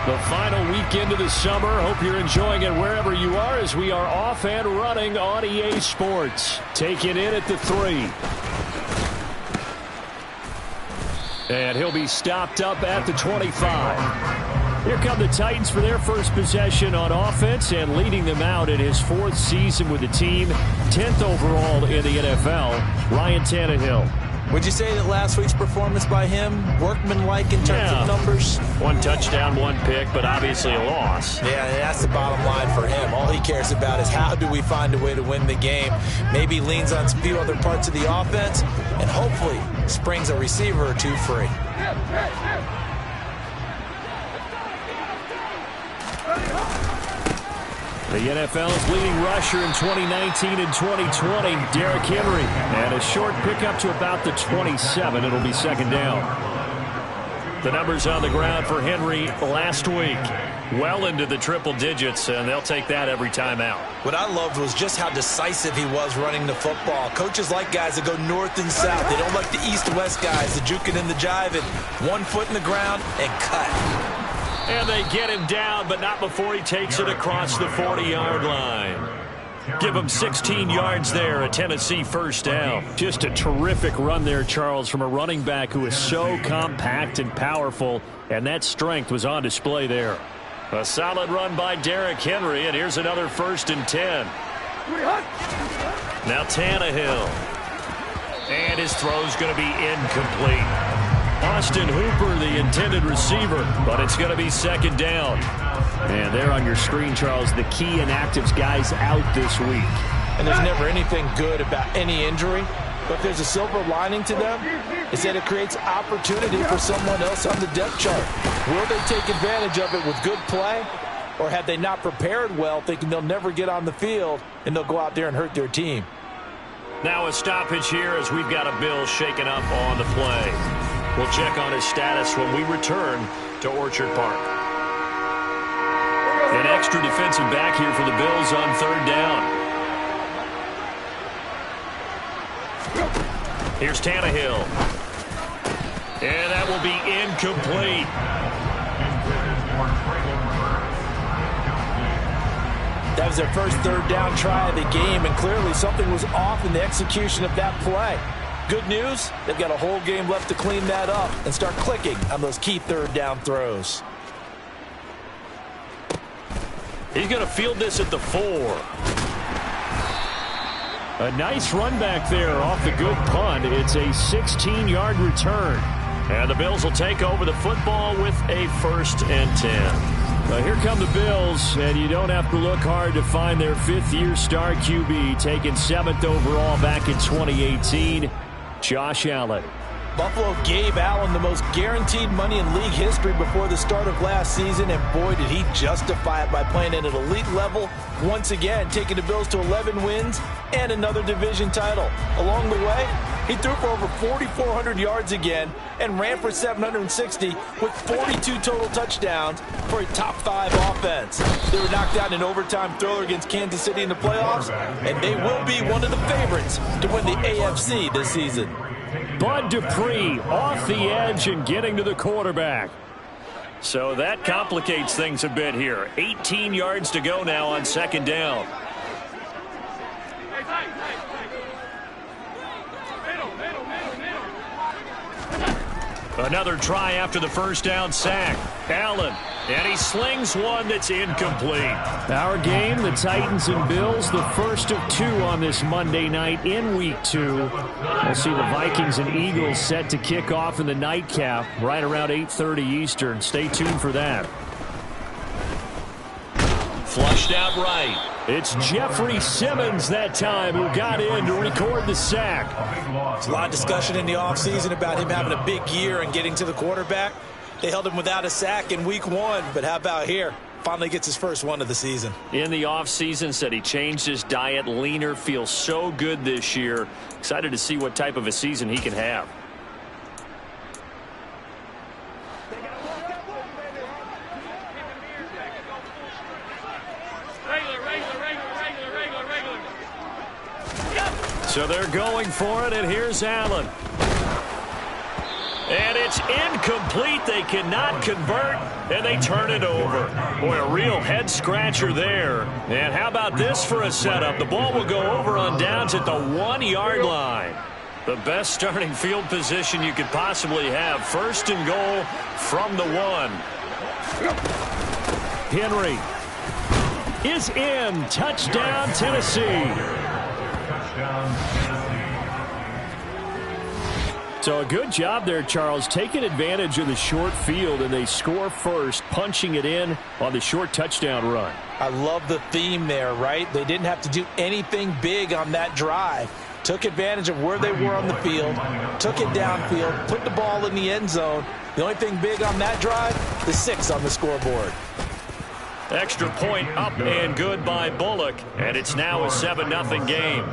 The final weekend of the summer. Hope you're enjoying it wherever you are as we are off and running on EA Sports. Taking in at the 3. And he'll be stopped up at the 25. Here come the Titans for their first possession on offense, and leading them out in his 4th season with the team, 10th overall in the NFL, Ryan Tannehill. Would you say that last week's performance by him, workmanlike in terms of numbers? 1 touchdown, 1 pick, but obviously a loss. Yeah, and that's the bottom line for him. All he cares about is how do we find a way to win the game. Maybe leans on a few other parts of the offense, and hopefully springs a receiver or 2 free. The NFL's leading rusher in 2019 and 2020, Derrick Henry. And a short pickup to about the 27. It'll be second down. The numbers on the ground for Henry last week. Well into the triple digits, and they'll take that every time out. What I loved was just how decisive he was running the football. Coaches like guys that go north and south. They don't like the east-west guys, the juking and the jiving. 1 foot in the ground and cut. And they get him down, but not before he takes it across the 40-yard line. Give him 16 yards there, a Tennessee first down. Just a terrific run there, Charles, from a running back who is so compact and powerful, and that strength was on display there. A solid run by Derrick Henry, and here's another 1st and 10. Now Tannehill. And his throw's going to be incomplete. Austin Hooper, the intended receiver, but it's going to be second down. And there on your screen, Charles, the key inactives guys out this week. And there's never anything good about any injury, but there's a silver lining to them, is that it creates opportunity for someone else on the depth chart. Will they take advantage of it with good play, or have they not prepared well, thinking they'll never get on the field, and they'll go out there and hurt their team? Now a stoppage here as we've got a Bill shaken up on the play. We'll check on his status when we return to Orchard Park. An extra defensive back here for the Bills on 3rd down. Here's Tannehill. And that will be incomplete. That was their first 3rd down try of the game, and clearly something was off in the execution of that play. Good news, they've got a whole game left to clean that up and start clicking on those key 3rd down throws. He's going to field this at the 4. A nice run back there off the good punt. It's a 16-yard return. And the Bills will take over the football with a 1st and 10. Here come the Bills, and you don't have to look hard to find their 5th-year star QB, taken 7th overall back in 2018. Josh Allen. Buffalo gave Allen the most guaranteed money in league history before the start of last season, and boy, did he justify it by playing at an elite level, once again taking the Bills to 11 wins and another division title. Along the way, he threw for over 4,400 yards again and ran for 760 with 42 total touchdowns for a top-5 offense. They were knocked out in an overtime thriller against Kansas City in the playoffs, and they will be one of the favorites to win the AFC this season. Bud Dupree off the edge and getting to the quarterback. So that complicates things a bit here. 18 yards to go now on 2nd down. Another try after the 1st down sack. Allen, and he slings one that's incomplete. Our game, the Titans and Bills, the first of 2 on this Monday night in Week 2. We'll see the Vikings and Eagles set to kick off in the nightcap right around 8:30 Eastern. Stay tuned for that. Flushed out right. It's Jeffrey Simmons that time who got in to record the sack. There's a lot of discussion in the offseason about him having a big year and getting to the quarterback. They held him without a sack in Week 1, but how about here? Finally gets his first one of the season. In the offseason, said he changed his diet, leaner, feels so good this year. Excited to see what type of a season he can have. So they're going for it, and here's Allen. And it's incomplete. They cannot convert, and they turn it over. Boy, a real head-scratcher there. And how about this for a setup? The ball will go over on downs at the 1-yard line. The best starting field position you could possibly have. 1st and goal from the 1. Henry is in. Touchdown, Tennessee. So a good job there, Charles, taking advantage of the short field, and they score first, punching it in on the short touchdown run. I love the theme there, right? They didn't have to do anything big on that drive. Took advantage of where they were on the field, took it downfield, put the ball in the end zone. The only thing big on that drive, the 6 on the scoreboard. Extra point up and good by Bullock, and it's now a 7-0 game.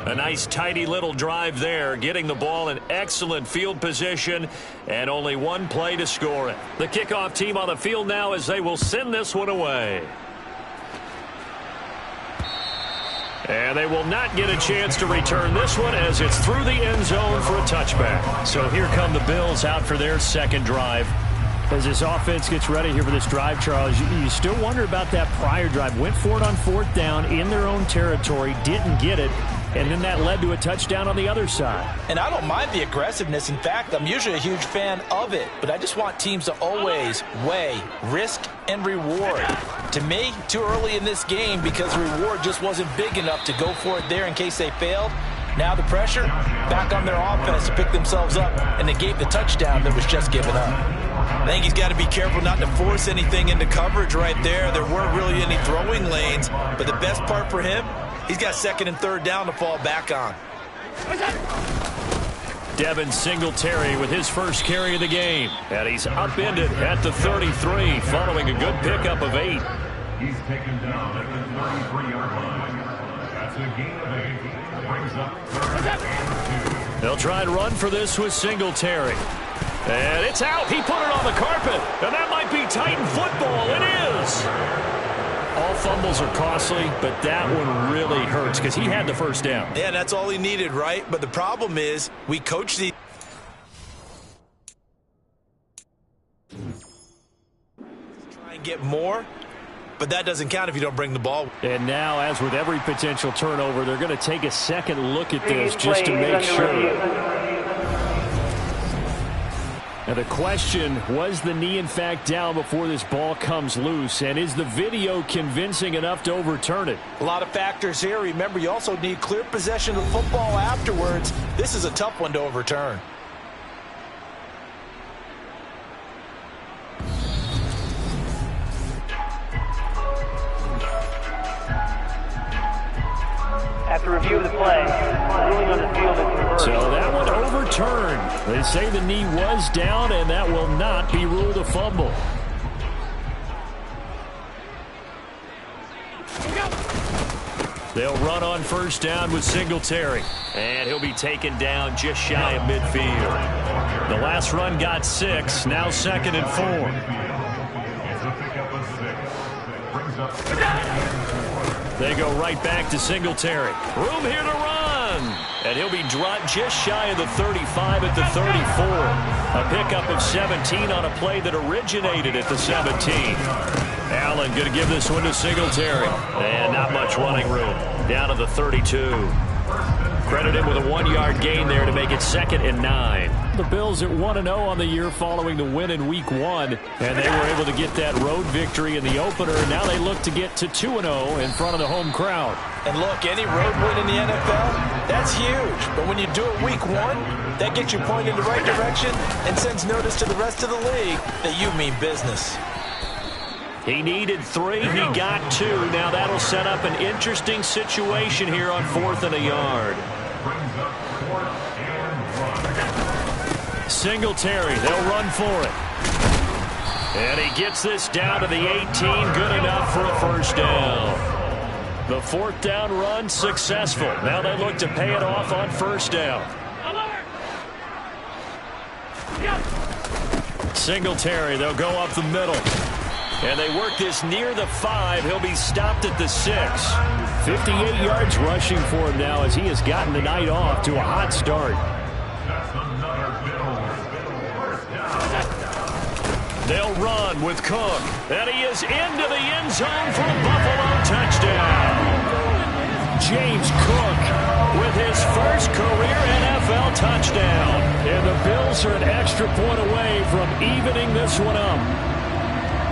A nice, tidy little drive there, getting the ball in excellent field position, and only one play to score it. The kickoff team on the field now as they will send this one away. And they will not get a chance to return this one as it's through the end zone for a touchback. So here come the Bills out for their second drive. As this offense gets ready here for this drive, Charles, you still wonder about that prior drive. Went for it on 4th down in their own territory, didn't get it, and then that led to a touchdown on the other side. And I don't mind the aggressiveness. In fact, I'm usually a huge fan of it, but I just want teams to always weigh risk and reward. To me, too early in this game because reward just wasn't big enough to go for it there in case they failed. Now the pressure back on their offense to pick themselves up and negate the touchdown that was just given up. I think he's got to be careful not to force anything into coverage right there. There weren't really any throwing lanes, but the best part for him, he's got 2nd and 3rd down to fall back on. Devin Singletary with his first carry of the game. And he's upended at the 33 following a good pickup of 8. He's taken down at the 33-yard line. That's a gain of 8. Brings up 3rd and 2. They'll try and run for this with Singletary. And it's out. He put it on the carpet. And that might be Titan football. It is. All fumbles are costly, but that one really hurts because he had the first down. Yeah, that's all he needed, right? But the problem is we coach these. Try and get more, but that doesn't count if you don't bring the ball. And now, as with every potential turnover, they're going to take a second look at this just to make sure. And the question, was the knee in fact down before this ball comes loose? And is the video convincing enough to overturn it? A lot of factors here. Remember, you also need clear possession of the football afterwards. This is a tough one to overturn. After review of the play, ruling on the field is reversed. So that one overturned. They say the knee was down, and that will not be ruled a fumble. They'll run on 1st down with Singletary. And he'll be taken down just shy of midfield. The last run got 6, now 2nd and 4. They go right back to Singletary. Room here to run. And he'll be dropped just shy of the 35 at the 34. A pickup of 17 on a play that originated at the 17. Allen going to give this one to Singletary. And not much running room. Down to the 32. Credit him with a 1-yard gain there to make it 2nd and 9. The Bills at 1-0 on the year following the win in Week 1. And they were able to get that road victory in the opener. Now they look to get to 2-0 in front of the home crowd. And look, any road win in the NFL, that's huge. But when you do it Week 1, that gets you pointed in the right direction and sends notice to the rest of the league that you mean business. He needed 3. He got 2. Now that'll set up an interesting situation here on 4th and a yard. Singletary, they'll run for it. And he gets this down to the 18. Good enough for a 1st down. The 4th down run successful. Now they look to pay it off on 1st down. Singletary, they'll go up the middle. And they work this near the 5. He'll be stopped at the 6. 58 yards rushing for him now as he has gotten the night off to a hot start. That's another first down. They'll run with Cook. And he is into the end zone for a Buffalo touchdown. James Cook with his first career NFL touchdown. And the Bills are an extra point away from evening this one up.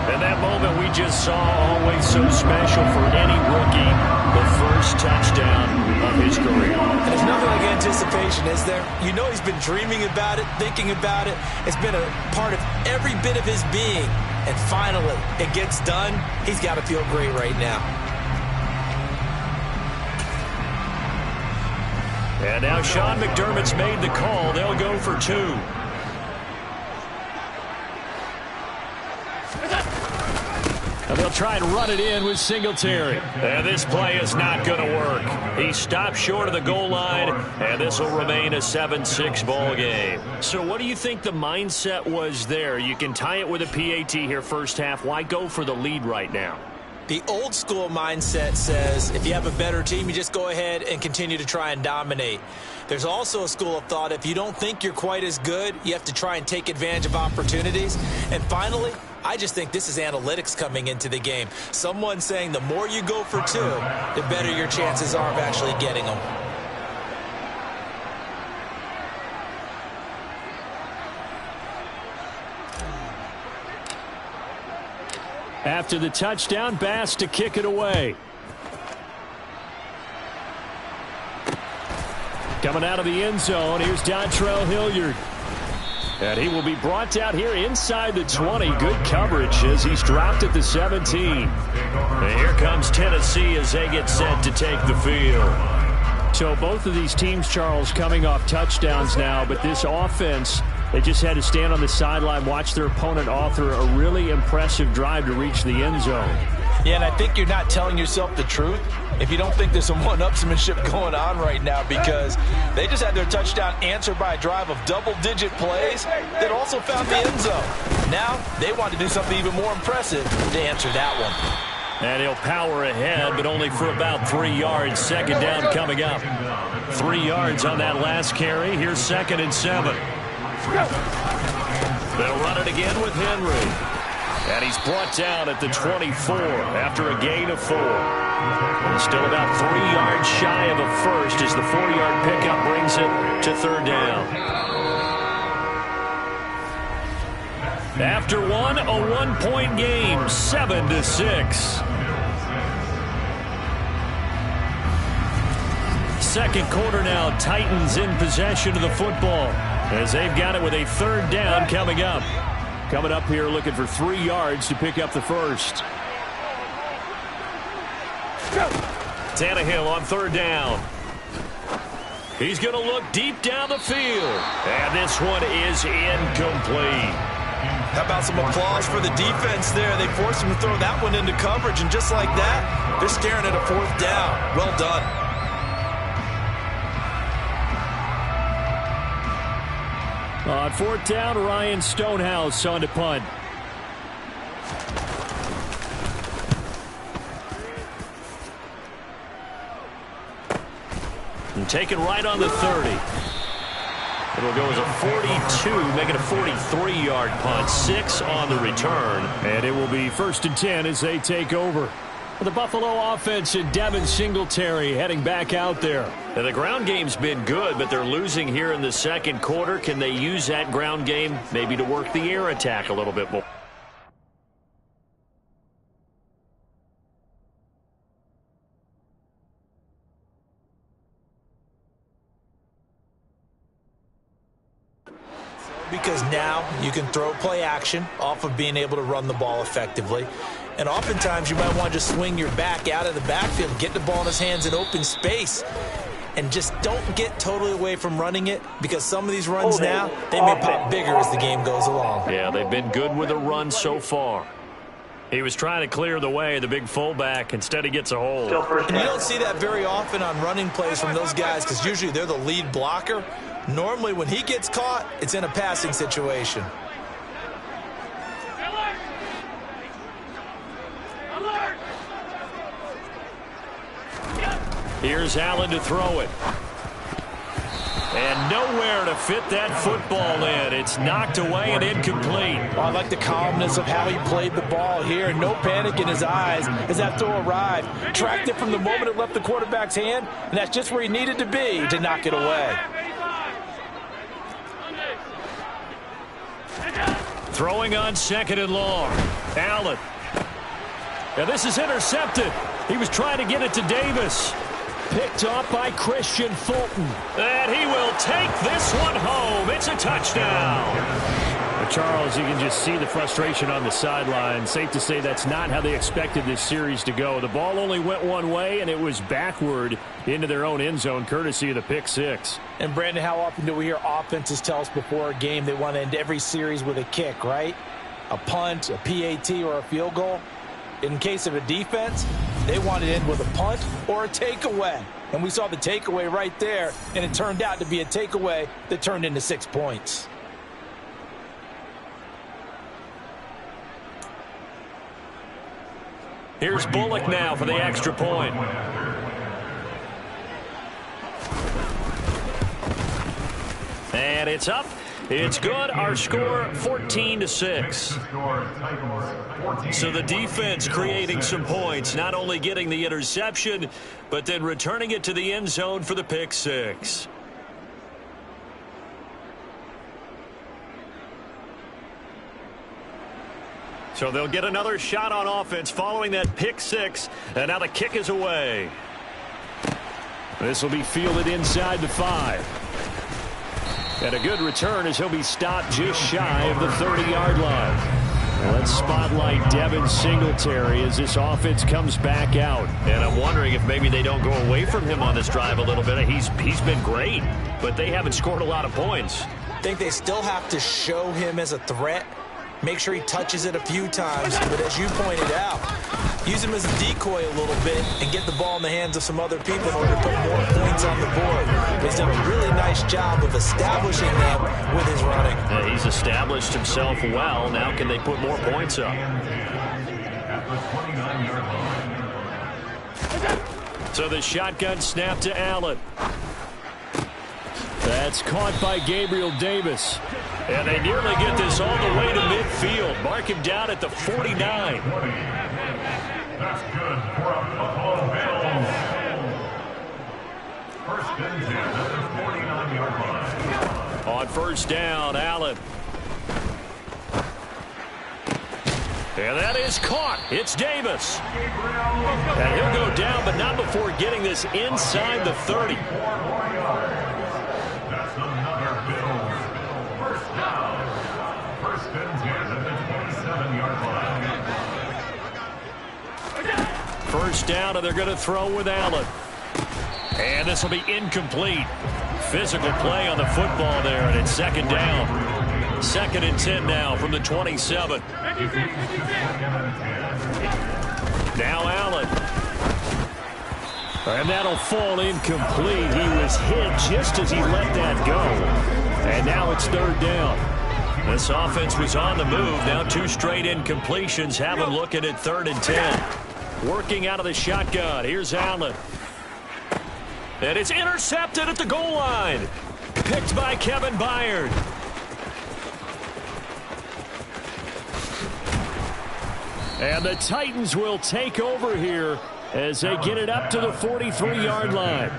And that moment we just saw, always so special for any rookie, the first touchdown of his career. There's nothing like anticipation, is there? You know he's been dreaming about it, thinking about it. It's been a part of every bit of his being. And finally, it gets done. He's got to feel great right now. And now Sean McDermott's made the call. They'll go for 2. And they'll try and run it in with Singletary. And this play is not going to work. He stopped short of the goal line, and this will remain a 7-6 ball game. So what do you think the mindset was there? You can tie it with a PAT here first half. Why go for the lead right now? The old school mindset says if you have a better team, you just go ahead and continue to try and dominate. There's also a school of thought, if you don't think you're quite as good, you have to try and take advantage of opportunities. And finally, I just think this is analytics coming into the game. Someone saying the more you go for 2, the better your chances are of actually getting them. After the touchdown, Bass to kick it away. Coming out of the end zone, here's Dontrell Hilliard. And he will be brought down here inside the 20. Good coverage as he's dropped at the 17. And here comes Tennessee as they get set to take the field. So both of these teams, Charles, coming off touchdowns now, but this offense, they just had to stand on the sideline, watch their opponent author a really impressive drive to reach the end zone. Yeah, and I think you're not telling yourself the truth if you don't think there's some one-upsmanship going on right now, because they just had their touchdown answered by a drive of double-digit plays that also found the end zone. Now they want to do something even more impressive to answer that one. And he'll power ahead, but only for about 3 yards. Second down coming up. 3 yards on that last carry. Here's 2nd and 7. They'll run it again with Henry. And he's brought down at the 24 after a gain of 4. And still about 3 yards shy of a first as the 4-yard pickup brings it to 3rd down. After one, a 1-point game, 7-6. Second quarter now, Titans in possession of the football as they've got it with a 3rd down coming up. Coming up here looking for 3 yards to pick up the first. Tannehill on 3rd down. He's going to look deep down the field. And this one is incomplete. How about some applause for the defense there? They forced him to throw that one into coverage, and just like that, they're staring at a 4th down. Well done. On 4th down, Ryan Stonehouse on to punt. And taken right on the 30. It'll go as a 42, making a 43-yard punt. 6 on the return. And it will be 1st and 10 as they take over. The Buffalo offense and Devin Singletary heading back out there. And the ground game's been good, but they're losing here in the second quarter. Can they use that ground game maybe to work the air attack a little bit more? Because now you can throw play action off of being able to run the ball effectively. And oftentimes you might want to just swing your back out of the backfield, get the ball in his hands in open space, and just don't get totally away from running it, because some of these runs now, they may pop bigger as the game goes along. Yeah, they've been good with a run so far. He was trying to clear the way, the big fullback. Instead, he gets a hold. And you don't see that very often on running plays from those guys, because usually they're the lead blocker. Normally, when he gets caught, it's in a passing situation. Here's Allen to throw it. And nowhere to fit that football in. It's knocked away and incomplete. Oh, I like the calmness of how he played the ball here. No panic in his eyes as that throw arrived. Tracked it from the moment it left the quarterback's hand, and that's just where he needed to be to knock it away. Throwing on 2nd and long. Allen. And this is intercepted. He was trying to get it to Davis. Picked off by Christian Fulton. And he will take this one home. It's a touchdown. Well, Charles, you can just see the frustration on the sideline. Safe to say that's not how they expected this series to go. The ball only went one way, and it was backward into their own end zone, courtesy of the pick six. And, Brandon, how often do we hear offenses tell us before a game they want to end every series with a kick, right? A punt, a PAT, or a field goal. In case of a defense, they want to end with a punt or a takeaway. And we saw the takeaway right there, and it turned out to be a takeaway that turned into 6 points. Here's Bullock now for the extra point. And it's up. It's good. Our score 14-6. So the defense creating some points, not only getting the interception, but then returning it to the end zone for the pick six. So they'll get another shot on offense following that pick six, and now the kick is away. This will be fielded inside the 5. And a good return as he'll be stopped just shy of the 30-yard line. Let's spotlight Devin Singletary as this offense comes back out. And I'm wondering if maybe they don't go away from him on this drive a little bit. He's been great, but they haven't scored a lot of points. I think they still have to show him as a threat. Make sure he touches it a few times. But as you pointed out, use him as a decoy a little bit and get the ball in the hands of some other people in order to put more points on the board. He's done a really nice job of establishing them with his running. He's established himself well. Now can they put more points up? So the shotgun snap to Allen. That's caught by Gabriel Davis. And they nearly get this all the way to midfield. Mark him down at the 49. That's good for a Buffalo Bills. First and 10 at the 49-yard line. On first down, Allen. And that is caught. It's Davis. And he'll go down, but not before getting this inside the 30. That's another Bills. First down. First and 10 at the 27-yard line. First down, and they're going to throw with Allen. And this will be incomplete. Physical play on the football there, and it's second down. Second and 10 now from the 27. Now Allen. And that'll fall incomplete. He was hit just as he let that go. And now it's third down. This offense was on the move. Now 2 straight incompletions have him looking at 3rd and 10. Working out of the shotgun. Here's Allen. And it's intercepted at the goal line. Picked by Kevin Byard. And the Titans will take over here as they get it up to the 43-yard line.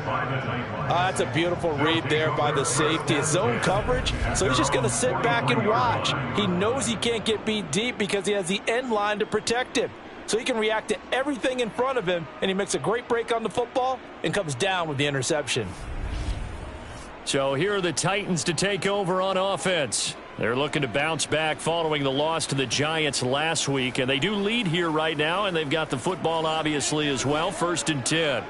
That's a beautiful read there by the safety. It's zone coverage, so he's just going to sit back and watch. He knows he can't get beat deep because he has the end line to protect him. So he can react to everything in front of him, and he makes a great break on the football and comes down with the interception. So here are the Titans to take over on offense. They're looking to bounce back following the loss to the Giants last week, and they do lead here right now, and they've got the football obviously as well. 1st and 10.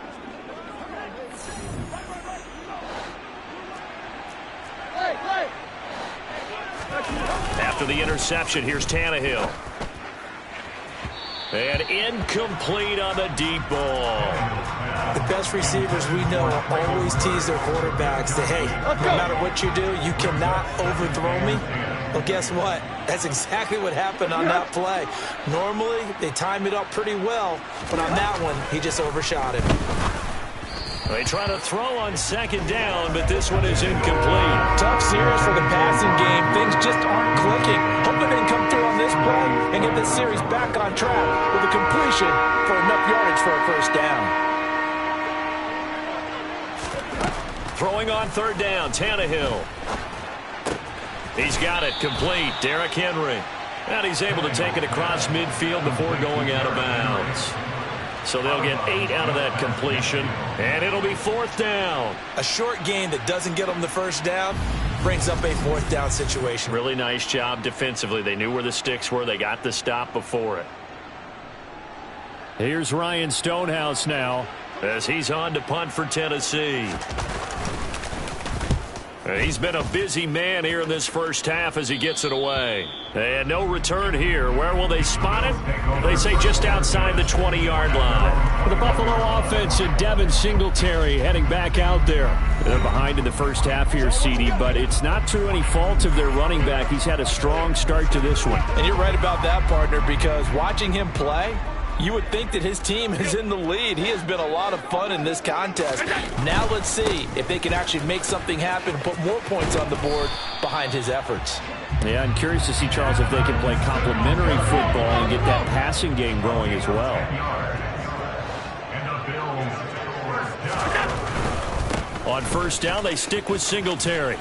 After the interception, here's Tannehill. And incomplete on the deep ball. The best receivers we know always tease their quarterbacks that, hey, no matter what you do, you cannot overthrow me. Well, guess what? That's exactly what happened on that play. Normally, they time it up pretty well, but on that one, he just overshot him. They try to throw on second down, but this one is incomplete. Tough series for the passing game. Things just aren't clicking. Hoping they can come through on this play and get this series back on track with a completion for enough yardage for a first down. Throwing on third down, Tannehill. He's got it complete. Derrick Henry. And he's able to take it across midfield before going out of bounds. So they'll get 8 out of that completion, and it'll be fourth down. A short gain that doesn't get them the first down brings up a fourth down situation. Really nice job defensively. They knew where the sticks were. They got the stop before it. Here's Ryan Stonehouse now as he's on to punt for Tennessee. He's been a busy man here in this first half as he gets it away. And no return here. Where will they spot it? They say just outside the 20-yard line. For the Buffalo offense and Devin Singletary heading back out there. They're behind in the first half here, CD, but it's not through any fault of their running back. He's had a strong start to this one. And you're right about that, partner, because watching him play, you would think that his team is in the lead. He has been a lot of fun in this contest. Now let's see if they can actually make something happen and put more points on the board behind his efforts. Yeah, I'm curious to see, Charles, if they can play complementary football and get that passing game going as well. On first down, they stick with Singletary.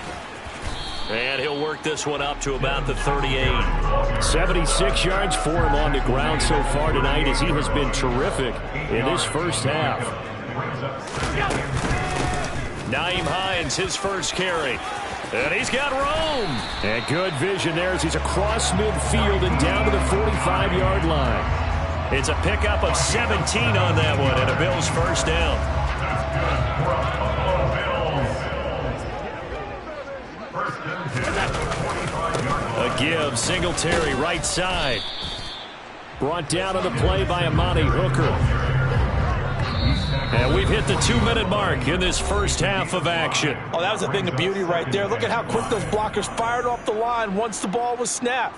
And he'll work this one up to about the 38. 76 yards for him on the ground so far tonight as he has been terrific in this first half. Nyheim Hines, his first carry. And he's got room. And good vision there as he's across midfield and down to the 45-yard line. It's a pickup of 17 on that one and a Bills first down. A give, Singletary right side. Brought down on the play by Amani Hooker. And we've hit the 2-minute mark in this first half of action. Oh, that was a thing of beauty right there. Look at how quick those blockers fired off the line once the ball was snapped.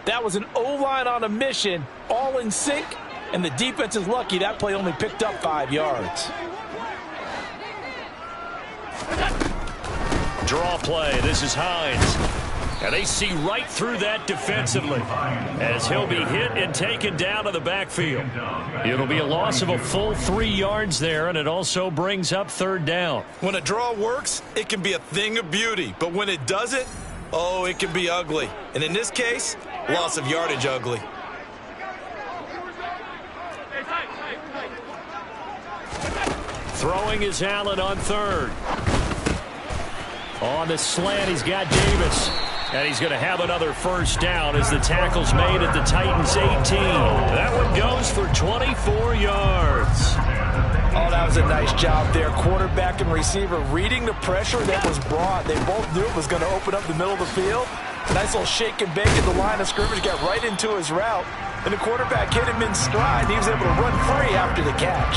That was an O-line on a mission, all in sync, and the defense is lucky that play only picked up 5 yards. Draw play. This is Hines. And they see right through that defensively as he'll be hit and taken down to the backfield. It'll be a loss of a full 3 yards there, and it also brings up third down. When a draw works, it can be a thing of beauty. But when it doesn't, oh, it can be ugly. And in this case, loss of yardage ugly. Throwing is Allen on third. On the slant, he's got Davis. And he's going to have another first down as the tackle's made at the Titans' 18. That one goes for 24 yards. Oh, that was a nice job there. Quarterback and receiver reading the pressure that was brought. They both knew it was going to open up the middle of the field. Nice little shake and bake at the line of scrimmage. Got right into his route. And the quarterback hit him in stride. He was able to run free after the catch.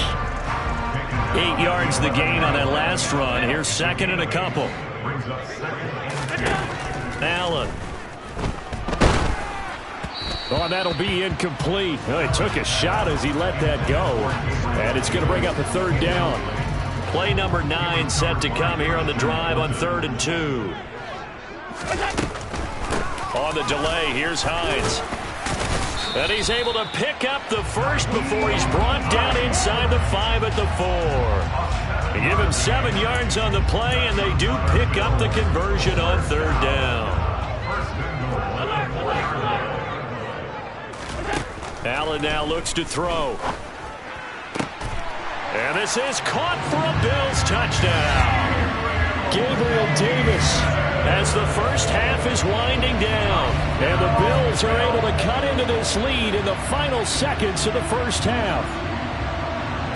8 yards the gain on that last run. Here's second and a couple. Allen. Oh, that'll be incomplete. Oh, he took a shot as he let that go. And it's going to bring up a third down. Play number 9 set to come here on the drive on 3rd and 2. On the delay, here's Hines. And he's able to pick up the first before he's brought down inside the 5 at the 4. They give him 7 yards on the play, and they do pick up the conversion on third down. Allen now looks to throw. And this is caught for a Bills touchdown. Gabriel Davis as the first half is winding down. And the Bills are able to cut into this lead in the final seconds of the first half.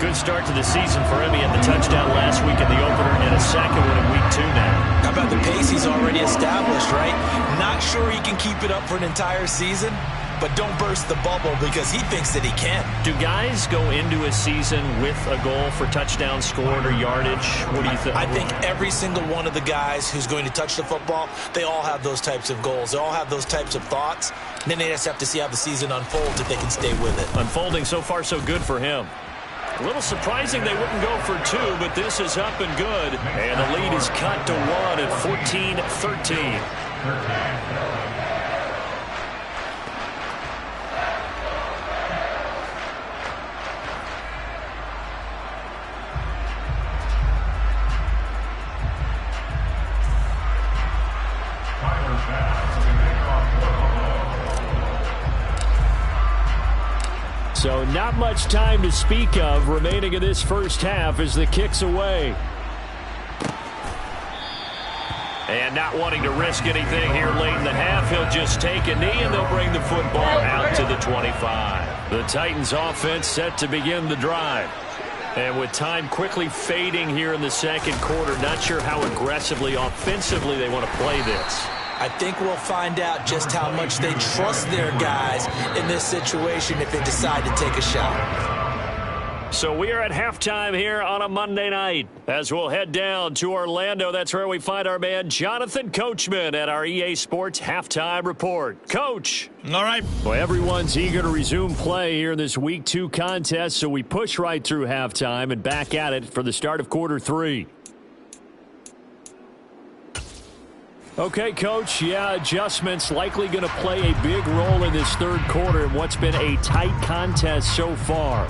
Good start to the season for him. He had the touchdown last week in the opener and a second one in week 2 now. How about the pace he's already established, right? Not sure he can keep it up for an entire season, but don't burst the bubble because he thinks that he can. Do guys go into a season with a goal for touchdown scored or yardage? What do you think? I think every single one of the guys who's going to touch the football, they all have those types of goals. They all have those types of thoughts. And then they just have to see how the season unfolds if they can stay with it. Unfolding so far so good for him. A little surprising they wouldn't go for two, but this is up and good. And the lead is cut to 1 at 14-13. So not much time to speak of remaining in this first half as the kick's away. And not wanting to risk anything here late in the half, he'll just take a knee and they'll bring the football out to the 25. The Titans offense set to begin the drive. And with time quickly fading here in the second quarter, not sure how aggressively, offensively they want to play this. I think we'll find out just how much they trust their guys in this situation if they decide to take a shot. So we are at halftime here on a Monday night. As we'll head down to Orlando, that's where we find our man Jonathan Coachman at our EA Sports Halftime Report. Coach. All right. Well, everyone's eager to resume play here in this Week 2 contest, so we push right through halftime and back at it for the start of quarter 3. Okay, Coach, adjustments likely going to play a big role in this third quarter in what's been a tight contest so far.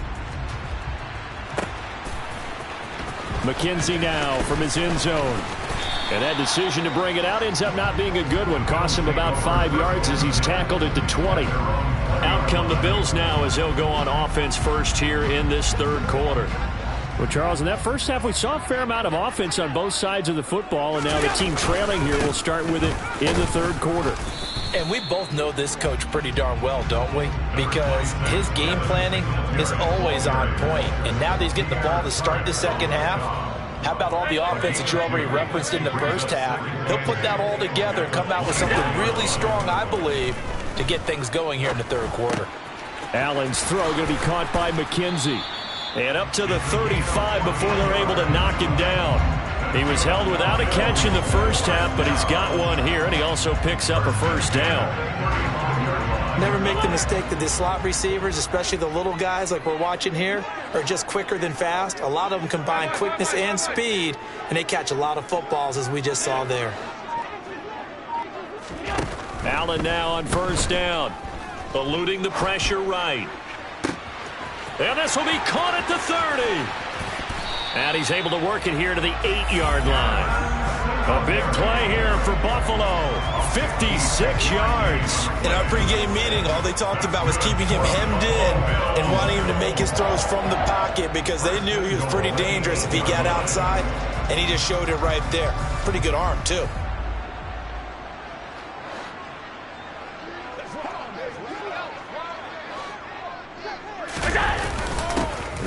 McKenzie now from his end zone. And that decision to bring it out ends up not being a good one. Costs him about 5 yards as he's tackled at the 20. Out come the Bills now as they'll go on offense first here in this third quarter. Well, Charles, in that first half, we saw a fair amount of offense on both sides of the football, and now the team trailing here will start with it in the third quarter. And we both know this coach pretty darn well, don't we? Because his game planning is always on point. And now that he's getting the ball to start the second half, how about all the offense that you already referenced in the first half? He'll put that all together and come out with something really strong, I believe, to get things going here in the third quarter. Allen's throw going to be caught by McKenzie. And up to the 35 before they're able to knock him down. He was held without a catch in the first half, but he's got one here, and he also picks up a first down. Never make the mistake that the slot receivers, especially the little guys like we're watching here, are just quicker than fast. A lot of them combine quickness and speed, and they catch a lot of footballs, as we just saw there. Allen now on first down, eluding the pressure right. And this will be caught at the 30. And he's able to work it here to the 8-yard line. A big play here for Buffalo. 56 yards. In our pregame meeting, all they talked about was keeping him hemmed in and wanting him to make his throws from the pocket because they knew he was pretty dangerous if he got outside, and he just showed it right there. Pretty good arm, too.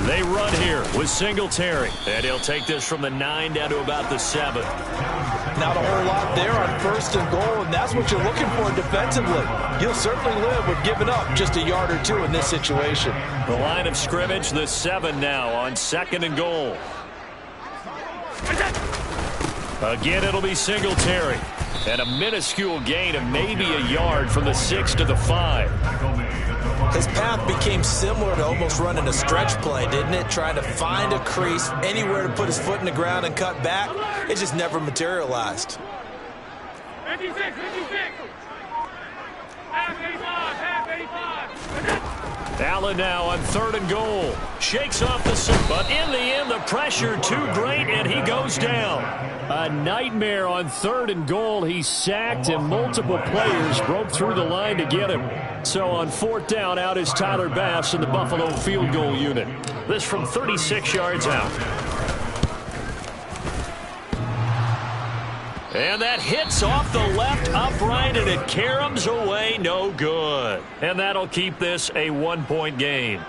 They run here with Singletary. And he'll take this from the 9 down to about the 7. Not a whole lot there on first and goal, and that's what you're looking for defensively. You'll certainly live with giving up just a yard or two in this situation. The line of scrimmage, the 7 now on second and goal. Again, it'll be Singletary. And a minuscule gain of maybe a yard from the 6 to the 5. His path became similar to almost running a stretch play, didn't it? Trying to find a crease, anywhere to put his foot in the ground and cut back. It just never materialized. 56, 56. Half 85. Allen now on third and goal. Shakes off the set, but in the end, the pressure too great, and he goes down. A nightmare on third and goal. He's sacked, and multiple players broke through the line to get him. So on fourth down, out is Tyler Bass in the Buffalo field goal unit. This from 36 yards out. And that hits off the left upright, and it caroms away, no good. And that'll keep this a 1-point game.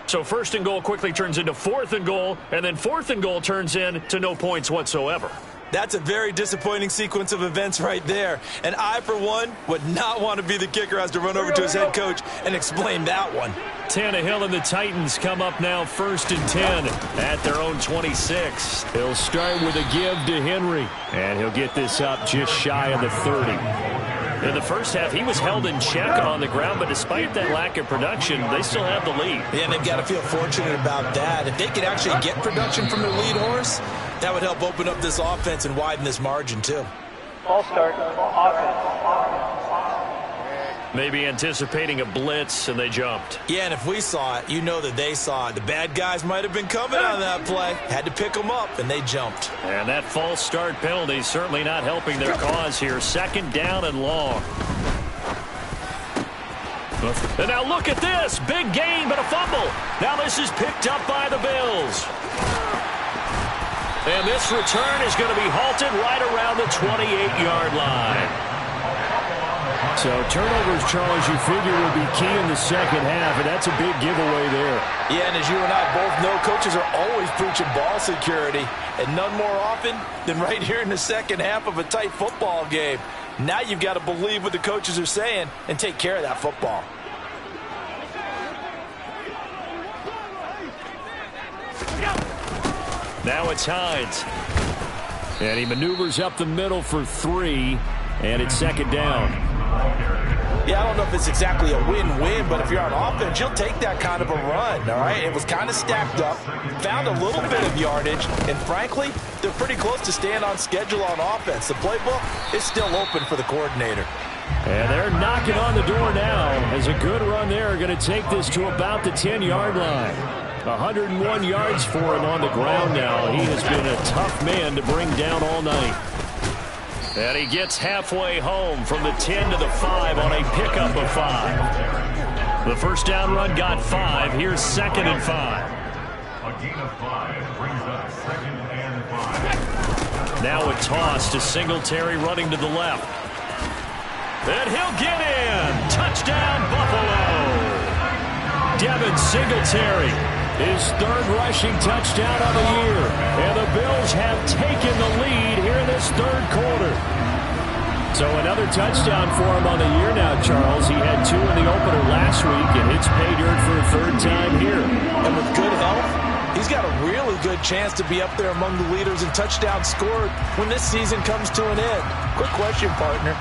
So first and goal quickly turns into fourth and goal, and then fourth and goal turns into no points whatsoever. That's a very disappointing sequence of events right there. And I, for one, would not want to be the kicker who has to run over to his head coach and explain that one. Tannehill and the Titans come up now first and 10 at their own 26. He'll start with a give to Henry, and he'll get this up just shy of the 30. In the first half, he was held in check on the ground, but despite that lack of production, they still have the lead. Yeah, and they've got to feel fortunate about that. If they could actually get production from their lead horse, that would help open up this offense and widen this margin, too. Ball start, offense. Maybe anticipating a blitz, and they jumped. Yeah, and if we saw it, you know that they saw it. The bad guys might have been coming on that play. Had to pick them up, and they jumped. And that false start penalty certainly not helping their cause here. Second down and long. And now look at this. Big gain, but a fumble. Now this is picked up by the Bills. And this return is going to be halted right around the 28-yard line. So turnovers, Charles, you figure will be key in the second half, and that's a big giveaway there. Yeah, and as you and I both know, coaches are always preaching ball security, and none more often than right here in the second half of a tight football game. Now you've got to believe what the coaches are saying and take care of that football. Now it's Hines. And he maneuvers up the middle for 3, and it's second down. Yeah, I don't know if it's exactly a win-win, but if you're on offense, you'll take that kind of a run, all right? It was kind of stacked up, found a little bit of yardage, and frankly, they're pretty close to staying on schedule on offense. The playbook is still open for the coordinator. And they're knocking on the door now as a good run there. Going to take this to about the 10-yard line. 101 yards for him on the ground now. He has been a tough man to bring down all night. And he gets halfway home from the 10 to the 5 on a pickup of 5. The first down run got 5. Here's second and 5. A gain of 5 brings up second and 5. Now a toss to Singletary running to the left. And he'll get in. Touchdown, Buffalo. Devin Singletary, his third rushing touchdown of the year. And the Bills have taken the lead here in this third quarter. So another touchdown for him on the year now, Charles. He had 2 in the opener last week, and it's pay dirt for a third time here. And with good health, he's got a really good chance to be up there among the leaders in touchdowns scored when this season comes to an end. Quick question, partner.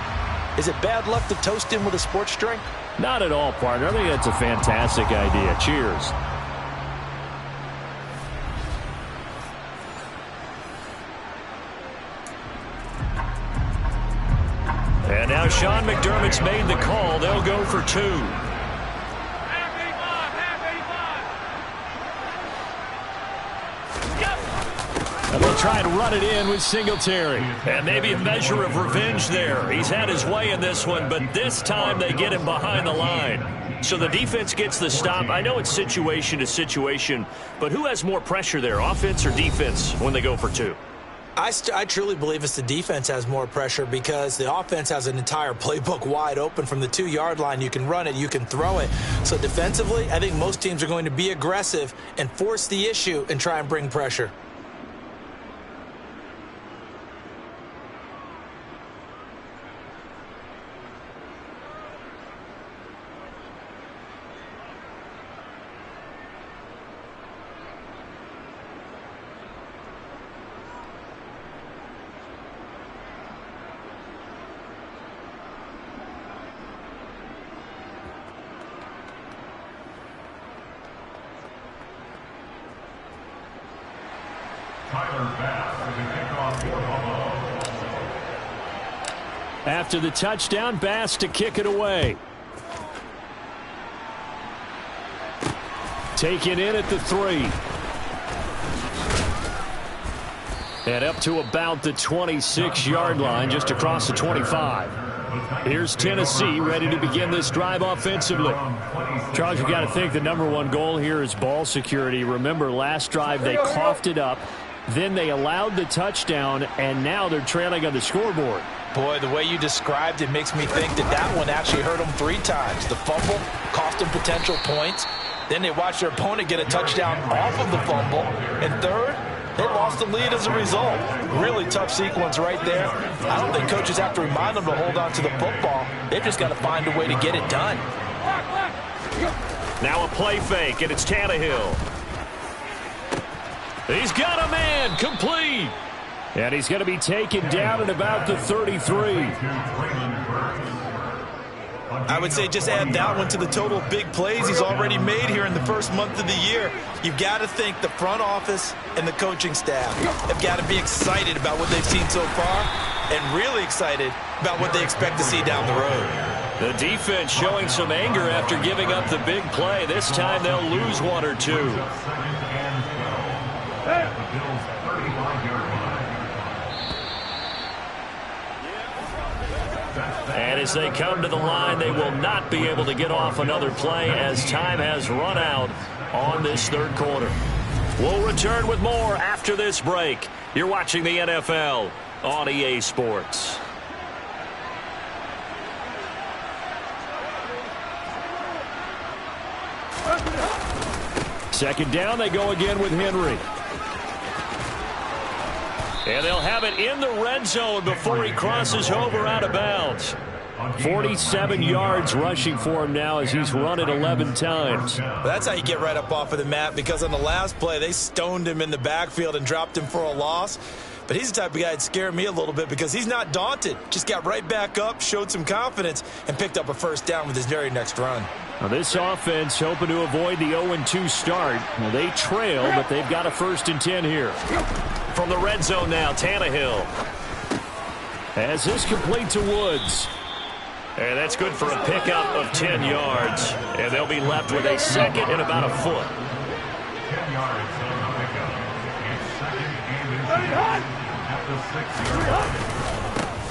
Is it bad luck to toast him with a sports drink? Not at all, partner. I think that's a fantastic idea. Cheers. And now Sean McDermott's made the call. They'll go for 2. And they'll try and run it in with Singletary. And maybe a measure of revenge there. He's had his way in this one, but this time they get him behind the line. So the defense gets the stop. I know it's situation to situation, but who has more pressure there, offense or defense, when they go for 2? I truly believe it's the defense has more pressure because the offense has an entire playbook wide open from the 2-yard line. You can run it, you can throw it. So defensively, I think most teams are going to be aggressive and force the issue and try and bring pressure. After the touchdown, Bass to kick it away. Taken in at the 3. And up to about the 26-yard line, just across the 25. Here's Tennessee ready to begin this drive offensively. Charles, you've got to think the #1 goal here is ball security. Remember, last drive they coughed it up. Then they allowed the touchdown, and now they're trailing on the scoreboard. Boy, the way you described it makes me think that one actually hurt them 3 times. The fumble cost them potential points. Then they watched their opponent get a touchdown off of the fumble. And third, they lost the lead as a result. Really tough sequence right there. I don't think coaches have to remind them to hold on to the football. They've just got to find a way to get it done. Now a play fake, and it's Tannehill. He's got a man, complete. And he's going to be taken down at about the 33. I would say just add that one to the total of big plays he's already made here in the first month of the year. You've got to think the front office and the coaching staff have got to be excited about what they've seen so far and really excited about what they expect to see down the road. The defense showing some anger after giving up the big play. This time they'll lose one or two. And as they come to the line, they will not be able to get off another play as time has run out on this third quarter. We'll return with more after this break. You're watching the NFL on EA Sports. Second down, they go again with Henry. And they'll have it in the red zone before he crosses over out of bounds. 47 yards rushing for him now as he's run it 11 times. Well, that's how you get right up off of the mat, because on the last play, they stoned him in the backfield and dropped him for a loss. But he's the type of guy that scared me a little bit because he's not daunted. Just got right back up, showed some confidence, and picked up a first down with his very next run. Now this offense hoping to avoid the 0-2 start. Well, they trail, but they've got a 1st and 10 here. From the red zone now, Tannehill. As this complete to Woods. And that's good for a pickup of 10 yards. And they'll be left with a second and about a foot. 10 yards on the pickup. It's second and at the 6-yard line.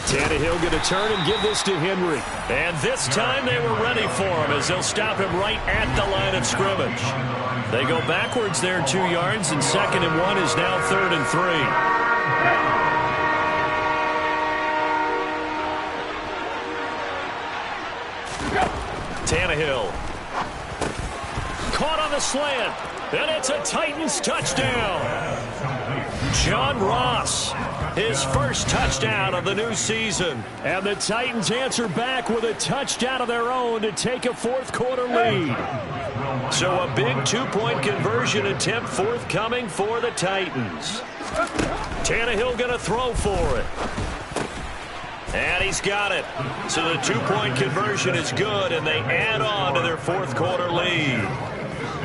Tannehill going to turn and give this to Henry. And this time they were ready for him as they'll stop him right at the line of scrimmage. They go backwards there 2 yards, and 2nd and 1 is now 3rd and 3. Tannehill. Caught on the slant. And it's a Titans touchdown. John Ross, his first touchdown of the new season. And the Titans answer back with a touchdown of their own to take a 4th quarter lead. So a big 2-point conversion attempt forthcoming for the Titans. Tannehill going to throw for it. And he's got it. So the 2-point conversion is good, and they add on to their 4th quarter lead.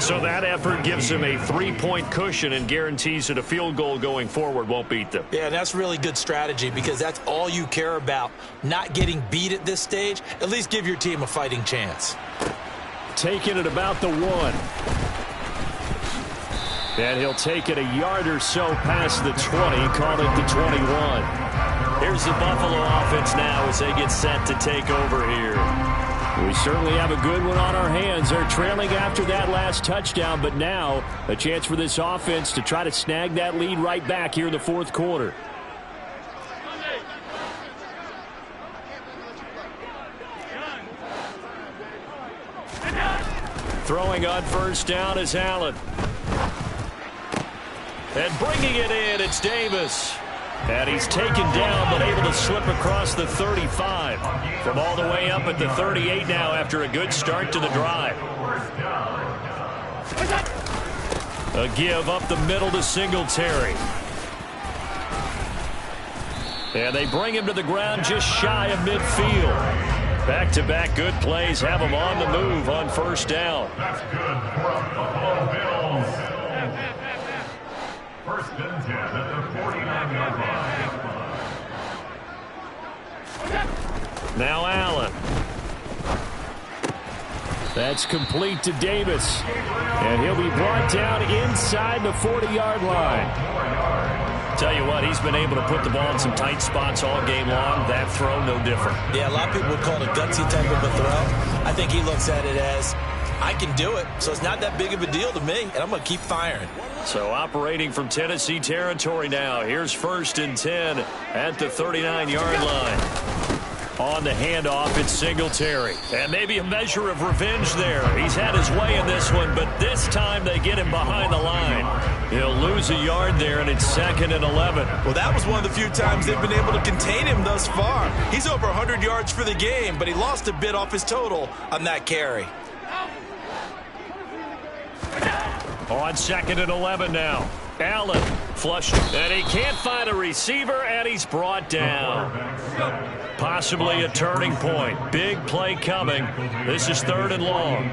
So that effort gives them a 3-point cushion and guarantees that a field goal going forward won't beat them. Yeah, that's really good strategy because that's all you care about. Not getting beat at this stage. At least give your team a fighting chance. Taking it about the 1. And he'll take it a yard or so past the 20, call it the 21. Here's the Buffalo offense now as they get set to take over here. We certainly have a good one on our hands. They're trailing after that last touchdown, but now a chance for this offense to try to snag that lead right back here in the 4th quarter. Throwing on 1st down is Allen. And bringing it in, it's Davis. And he's taken down, but able to slip across the 35. From all the way up at the 38 now after a good start to the drive. A give up the middle to Singletary. And they bring him to the ground just shy of midfield. Back-to-back good plays have him on the move on 1st down. That's good for the Buffalo Bills. 1st and 10 at the 49-yard line. Now Allen. That's complete to Davis. And he'll be brought down inside the 40-yard line. Tell you what, he's been able to put the ball in some tight spots all game long. That throw, no different. Yeah, a lot of people would call it a gutsy type of a throw. I think he looks at it as, I can do it, so it's not that big of a deal to me, and I'm going to keep firing. So operating from Tennessee territory now. Here's 1st and 10 at the 39-yard line. On the handoff, it's Singletary. And maybe a measure of revenge there. He's had his way in this one, but this time they get him behind the line. He'll lose a yard there, and it's 2nd and 11. Well, that was one of the few times they've been able to contain him thus far. He's over 100 yards for the game, but he lost a bit off his total on that carry. On 2nd and 11 now. Allen Flushed, and he can't find a receiver, and he's brought down. Possibly a turning point. Big play coming. This is 3rd and long.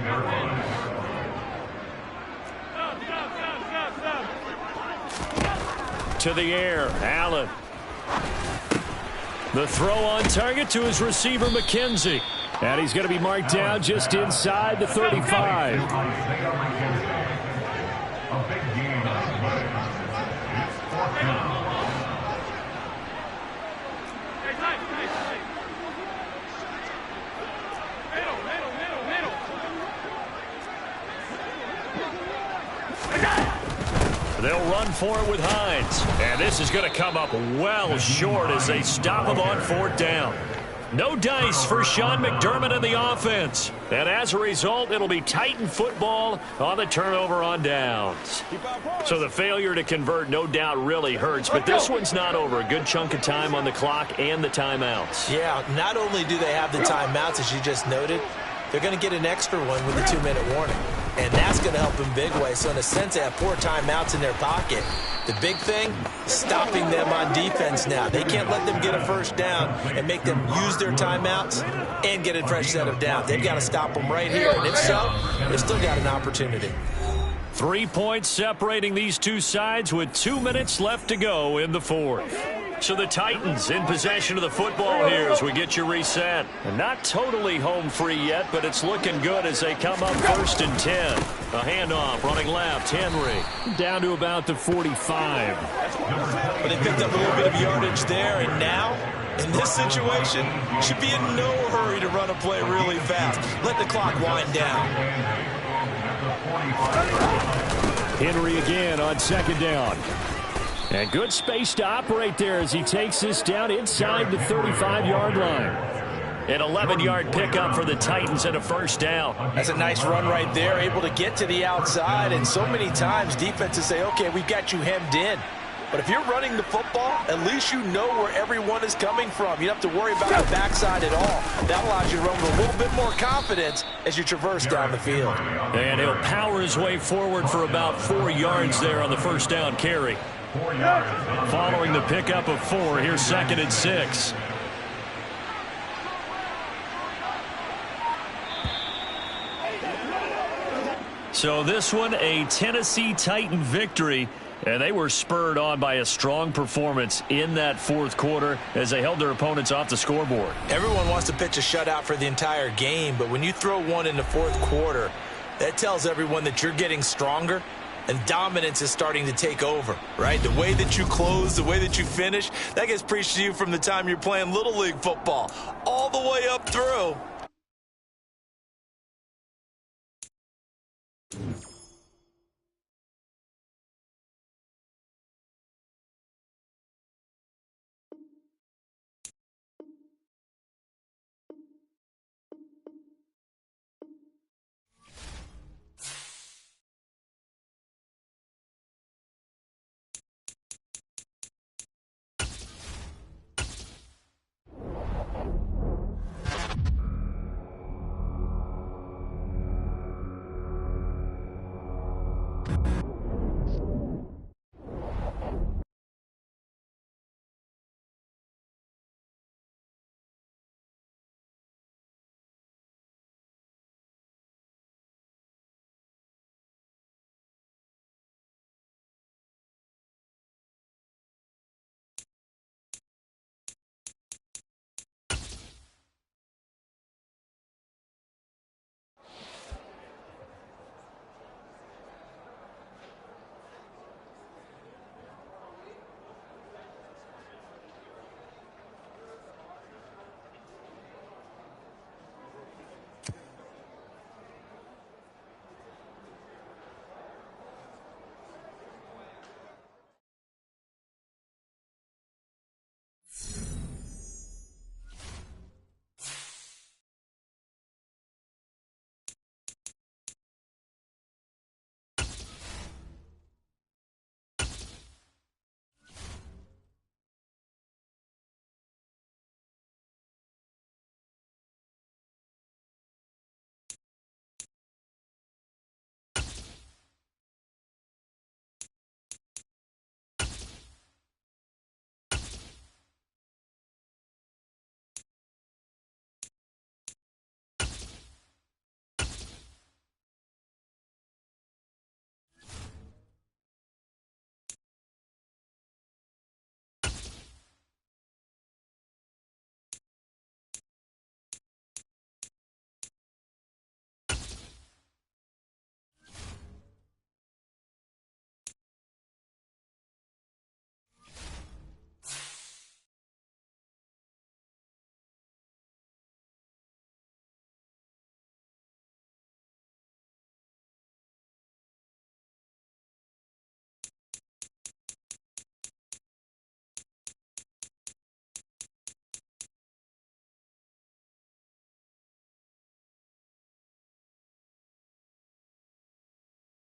To the air, Allen. The throw on target to his receiver, McKenzie. And he's going to be marked down just inside the 35. They'll run for it with Hines. And this is going to come up well short as they stop him on 4th down. No dice for Sean McDermott and the offense. And as a result, it'll be Titan football on the turnover on downs. So the failure to convert no doubt really hurts, but this one's not over. A good chunk of time on the clock and the timeouts. Yeah, not only do they have the timeouts, as you just noted, they're going to get an extra one with the 2-minute warning. And that's going to help in big way. So in a sense, they have 4 timeouts in their pocket. The big thing, stopping them on defense now. They can't let them get a 1st down and make them use their timeouts and get a fresh set of downs. They've got to stop them right here. And if so, they've still got an opportunity. 3 points separating these two sides with 2 minutes left to go in the 4th. So the Titans in possession of the football here as we get you reset. And not totally home free yet, but it's looking good as they come up 1st and 10. A handoff running left, Henry. Down to about the 45. But they picked up a little bit of yardage there, and now, in this situation, should be in no hurry to run a play really fast. Let the clock wind down. Henry again on 2nd down. And good space to operate there as he takes this down inside the 35-yard line. An 11-yard pickup for the Titans and a 1st down. That's a nice run right there, able to get to the outside. And so many times defenses say, okay, we've got you hemmed in. But if you're running the football, at least you know where everyone is coming from. You don't have to worry about the backside at all. That allows you to run with a little bit more confidence as you traverse down the field. And he'll power his way forward for about 4 yards there on the 1st down carry. Following the pickup of 4, here's 2nd and 6. So this one, a Tennessee Titan victory, and they were spurred on by a strong performance in that 4th quarter as they held their opponents off the scoreboard. Everyone wants to pitch a shutout for the entire game, but when you throw one in the 4th quarter, that tells everyone that you're getting stronger and dominance is starting to take over, right? The way that you close, the way that you finish, that gets preached to you from the time you're playing Little League football all the way up through.